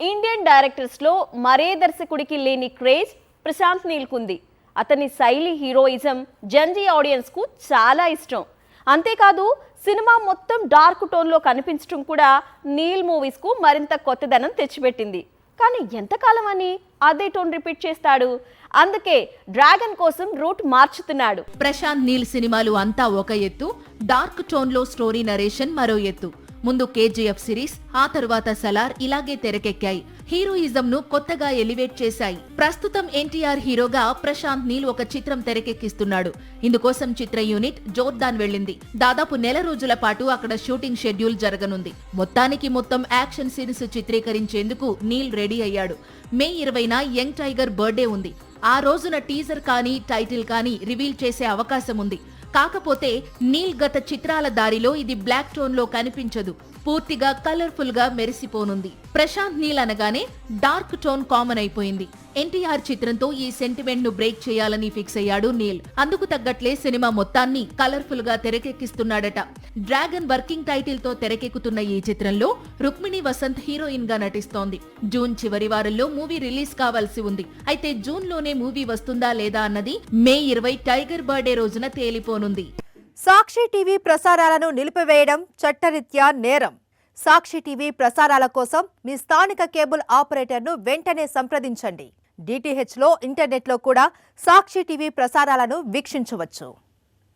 Indian డైరెక్టర్స్లో మరే దర్శకుడికి లేని క్రేజ్ ప్రశాంత్ నీల్కుంది. అతని శైలి, హీరోయిజం జంజీ ఆడియన్స్కు చాలా ఇష్టం. అంతేకాదు సినిమా మొత్తం డార్క్ టోన్లో కనిపించడం కూడా నీల్ మూవీస్కు మరింత కొత్తదనం తెచ్చిపెట్టింది. కానీ ఎంతకాలం అని అదే టోన్ రిపీట్ చేస్తాడు? అందుకే డ్రాగన్ కోసం రూట్ మార్చుతున్నాడు. ప్రశాంత్ నీల్ సినిమాలు అంతా ఒక ఎత్తు, డార్క్ టోన్లో స్టోరీ నరేషన్ మరో ఎత్తు. ముందు కేజీఎఫ్ సిరీస్, ఆ తరువాత సలార్ ఇలాగే తెరకెక్కాయి. హీరోయిజం ను కొత్తగా ఎలివేట్ చేశాయి. ప్రస్తుతం ఎన్టీఆర్ హీరోగా ప్రశాంత్ నీల్ ఒక చిత్రం తెరకెక్కిస్తున్నాడు. ఇందుకోసం చిత్ర యూనిట్ జోర్దాన్ వెళ్లింది. దాదాపు నెల రోజుల పాటు అక్కడ షూటింగ్ షెడ్యూల్ జరగనుంది. మొత్తానికి మొత్తం యాక్షన్ సీన్స్ చిత్రీకరించేందుకు నీల్ రెడీ అయ్యాడు. మే 20న యంగ్ టైగర్ బర్త్డే ఉంది. ఆ రోజున టీజర్ కానీ టైటిల్ కానీ రివీల్ చేసే అవకాశం ఉంది. కాకపోతే నీల్ గత చిత్రాల దారిలో ఇది బ్లాక్ టోన్ లో కనిపించదు. పూర్తిగా కలర్ఫుల్ గా మెరిసిపోనుంది. ప్రశాంత్ నీల్ అనగానే డార్క్ టోన్ కామన్ అయిపోయింది. ఎన్టీఆర్ చిత్రంతో ఈ సెంటిమెంట్ ను బ్రేక్ చేయాలని ఫిక్స్ అయ్యాడు నీల్. అందుకు తగ్గట్లే సినిమా మొత్తాన్ని కలర్ఫుల్ గా తెరకెక్కిస్తున్నాడట. డ్రాగన్ వర్కింగ్ టైటిల్ తో తెరకెక్కుతున్న ఈ చిత్రంలో రుక్మిణి వసంత్ హీరోయిన్ గా నటిస్తోంది. జూన్ చివరి వారంలో మూవీ రిలీజ్ కావాల్సి ఉంది. అయితే జూన్ లోనే మూవీ వస్తుందా లేదా అన్నది మే 20 టైగర్ బర్త్డే రోజున తేలిపోనుంది. సాక్షి టీవీ ప్రసారాలను నిలిపివేయడం చట్టరీత్యా నేరం. సాక్షి టీవీ ప్రసారాల కోసం మీ స్థానిక కేబుల్ ఆపరేటర్ను వెంటనే సంప్రదించండి. డిటిహెచ్లో, ఇంటర్నెట్లో కూడా సాక్షి టీవీ ప్రసారాలను వీక్షించవచ్చు.